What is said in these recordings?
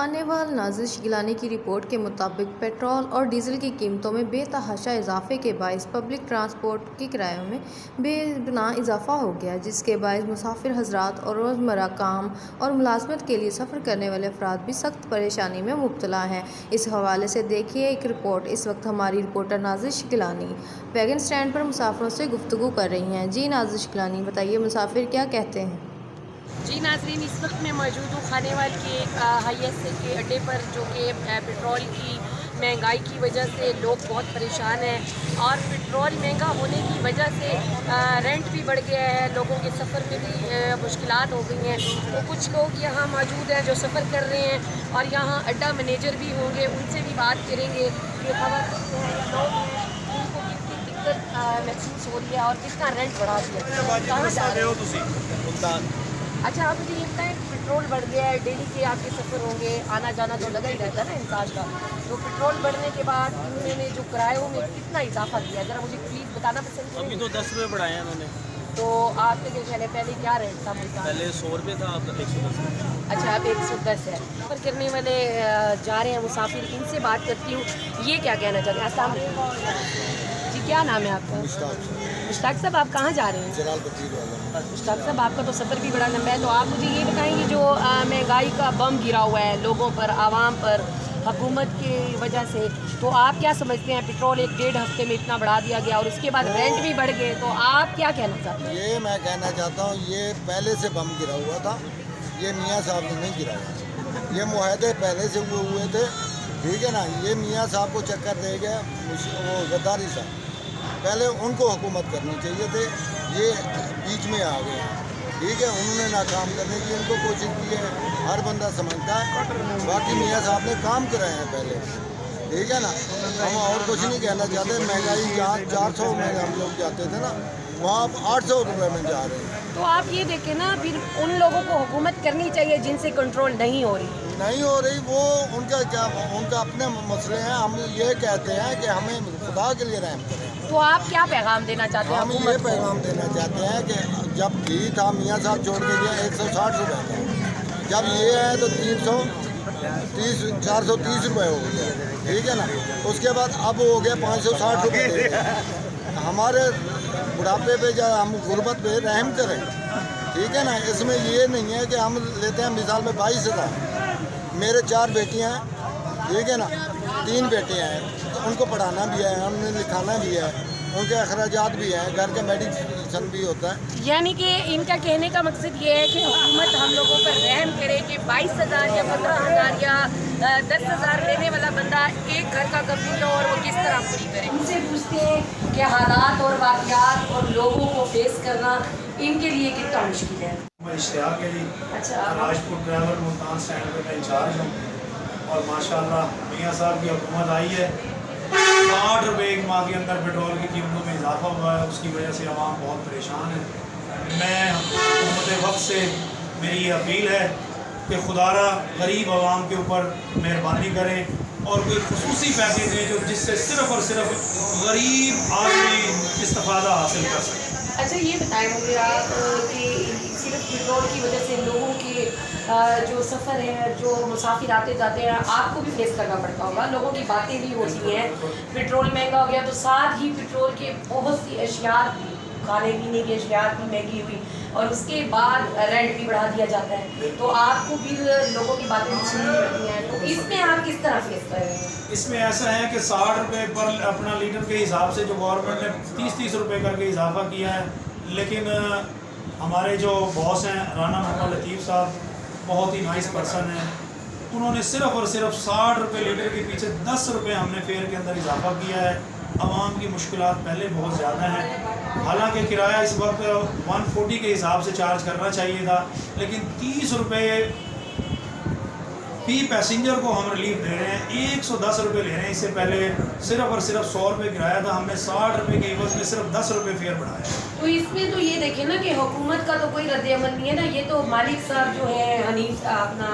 خانے وال نازش گیلانی کی رپورٹ کے مطابق پیٹرول اور ڈیزل کی قیمتوں میں بے تحاشا اضافے کے باعث پبلک ٹرانسپورٹ کے کرایوں میں بے پناہ اضافہ ہو گیا ہے، جس کے باعث مسافر حضرات اور روزمرہ کام اور ملازمت کے لیے سفر کرنے والے افراد بھی سخت پریشانی میں مبتلا ہیں۔ اس حوالے سے دیکھیے ایک رپورٹ۔ اس وقت ہماری رپورٹر نازش گیلانی ویگن سٹینڈ پر مسافروں سے گفتگو کر رہی ہیں۔ جی نازش گیلانی، بتائیے مسافر کیا کہتے ہیں؟ جی ناظرین، اس وقت میں موجود ہوں خانے وال کے ایک ہائی ایس کے اڈے پر، جو کہ پٹرول کی مہنگائی کی وجہ سے لوگ بہت پریشان ہیں، اور پٹرول مہنگا ہونے کی وجہ سے رینٹ بھی بڑھ گیا ہے، لوگوں کے سفر میں بھی مشکلات ہو گئی ہیں۔ تو کچھ لوگ یہاں موجود ہیں جو سفر کر رہے ہیں، اور یہاں اڈا مینیجر بھی ہوں گے، ان سے بھی بات کریں گے کہ خواتین ہیں یا لوگ ہیں، ان کو کتنی دقت محسوس ہو رہی ہے اور کتنا رینٹ بڑھا دیا۔ کہاں جا رہے ہو؟ اچھا، آپ مجھے یہ بتائیں، پٹرول بڑھ گیا ہے، ڈیلی کے آپ کے سفر ہوں گے، آنا جانا تو لگا ہی رہتا ہے نا انسان کا، تو پٹرول بڑھنے کے بعد انہوں نے جو کرایوں میں کتنا اضافہ کیا ہے، ذرا مجھے پلیز بتانا پسند کریں۔ ابھی تو 10 روپے بڑھائے ہیں انہوں نے۔ تو آپ کے جو پہلے کیا ریٹ تھا ملتا؟ پہلے 100 روپے تھا، اب 110۔ اچھا، اب 110 ہے۔ سفر کرنے والے جا رہے ہیں مسافر، ان سے بات کرتی ہوں، یہ کیا کہنا چاہتے ہیں؟ السلام علیکم جی، کیا نام ہے آپ کا؟ مشتاق صاحب، آپ کہاں جا رہے ہیں؟ مشتاق صاحب، آپ کا تو سفر بھی بڑا لمبا ہے، تو آپ مجھے یہ بتائیں گے جو مہنگائی کا بم گرا ہوا ہے لوگوں پر، عوام پر، حکومت کی وجہ سے، تو آپ کیا سمجھتے ہیں؟ پٹرول 1-1.5 ہفتے میں اتنا بڑھا دیا گیا اور اس کے بعد رینٹ بھی بڑھ گئے، تو آپ کیا کہنا چاہتے ہیں؟ یہ میں کہنا چاہتا ہوں، یہ پہلے سے بم گرا ہوا تھا، یہ میاں صاحب نے نہیں گرایا، یہ معاہدے پہلے سے ہوئے تھے، ٹھیک ہے نا۔ یہ میاں صاحب کو چکر دے گیا وہ غداری صاحب، پہلے ان کو حکومت کرنی چاہیے تھے، یہ بیچ میں آ گئے، ٹھیک ہے۔ انہوں نے ناکام کرنے کی ان کو کوشش کی ہے، ہر بندہ سمجھتا ہے، باقی میاں صاحب نے کام کرائے ہیں پہلے، ٹھیک ہے نا۔ ہم اور کچھ نہیں کہنا چاہتے، مہنگائی جہاں 400 میں ہم لوگ جاتے تھے نا، وہاں آپ 800 روپے میں جا رہے ہیں۔ تو آپ یہ دیکھیں نا، پھر ان لوگوں کو حکومت کرنی چاہیے جن سے کنٹرول نہیں ہو رہی، وہ ان کا کیا، ان کا اپنے مسئلے ہیں۔ ہم یہ کہتے ہیں کہ ہمیں خدا کے لیے رحم کریں۔ تو آپ کیا پیغام دینا چاہتے ہیں ہم حکومت یہ کو؟ پیغام دینا چاہتے ہیں کہ جب گھی تھا، میاں صاحب چھوڑ کے گیا 160 روپے تھا، جب یہ ہے تو 430 روپے ہو گیا، ٹھیک ہے نا۔ اس کے بعد اب ہو گیا 560 روپے۔ ہمارے بڑھاپے پہ جب ہم غربت پہ رحم کریں، ٹھیک ہے نا۔ اس میں یہ نہیں ہے کہ ہم لیتے ہیں مثال میں 22,000، میرے 4 بیٹیاں ہیں، ٹھیک ہے نا، 3 بیٹے ہیں، ان کو پڑھانا بھی ہے، ہم نے لکھانا بھی ہے، ان کے اخراجات بھی ہیں، گھر کا میڈیسن بھی ہوتا ہے۔ یعنی کہ ان کا کہنے کا مقصد یہ ہے کہ حکومت ہم لوگوں پر رحم کرے کہ 22,000 یا 15,000 یا 10,000 لینے والا بندہ ایک گھر کا کفیل ہو اور وہ کس طرح پوری کرے۔ ان سے پوچھتے ہیں کہ حالات اور واقعات اور لوگوں کو فیس کرنا ان کے لیے کتنا مشکل ہے۔ میں اشتیاق ہے جی، راجپور ڈرائیور ملتان اسٹینڈ پہ میں انچارج ہوں، اور ماشاءاللہ میاں صاحب کی حکومت آئی ہے، 8 روپے ایک ماہ کے اندر پیٹرول کی قیمتوں میں اضافہ ہوا ہے، اس کی وجہ سے عوام بہت پریشان ہے۔ میں حکومت وقت سے میری یہ اپیل ہے کہ خدا را غریب عوام کے اوپر مہربانی کریں اور کوئی خصوصی پیکیج دیں جو جس سے صرف اور صرف غریب آدمی استفادہ حاصل کر سکے۔ اچھا، یہ بتائیں مجھے آپ کہ صرف پیٹرول کی وجہ سے لوگوں کے جو سفر ہے، جو مسافر آتے جاتے ہیں، آپ کو بھی فیس کرنا پڑتا ہوگا، لوگوں کی باتیں بھی ہوتی ہیں، پیٹرول مہنگا ہو گیا تو ساتھ ہی پیٹرول کے بہت سی اشیاء، کھانے پینے کی اشیاء بھی مہنگی ہوئی، اور اس کے بعد رینٹ بھی بڑھا دیا جاتا ہے، تو آپ کو پھر لوگوں کی باتیں بھی سننی پڑتی ہیں، تو اس میں آپ کس طرح فیس کر رہے ہیں؟ اس میں ایسا ہے کہ 60 روپے پر اپنا لیٹر کے حساب سے جو گورنمنٹ نے 30 روپے کر کے اضافہ کیا ہے، لیکن ہمارے جو باس ہیں رانا محمد لطیف صاحب، بہت ہی نائس پرسن ہیں، انہوں نے صرف اور صرف 60 روپے لیٹر کے پیچھے 10 روپے ہم نے فیئر کے اندر اضافہ کیا ہے۔ عوام کی مشکلات پہلے بہت زیادہ ہیں، حالانکہ کرایہ اس وقت 140 کے حساب سے چارج کرنا چاہیے تھا، لیکن 30 روپے فی پیسنجر کو ہم ریلیف دے رہے ہیں، 110 روپے لے رہے ہیں۔ اس سے پہلے صرف اور صرف 100 روپے کرایہ تھا، ہم نے 60 روپے کے عوض میں صرف 10 روپے فیئر بڑھایا۔ تو اس میں تو یہ دیکھیں نا کہ حکومت کا تو کوئی رد عمل نہیں ہے نا، یہ تو مالک صاحب جو ہے حنیف اپنا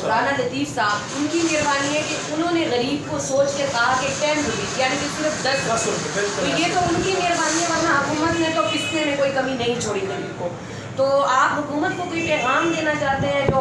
رانا لطیف صاحب، ان کی مہربانی ہے کہ انہوں نے غریب کو سوچ کے کہا کہ 10 روپے، یعنی کہ صرف 10 روپے، تو یہ تو ان کی مہربانی ہے، ورنہ حکومت نے تو پسنے میں کوئی کمی نہیں چھوڑی غریب کو۔ تو آپ حکومت کو کوئی پیغام دینا چاہتے ہیں جو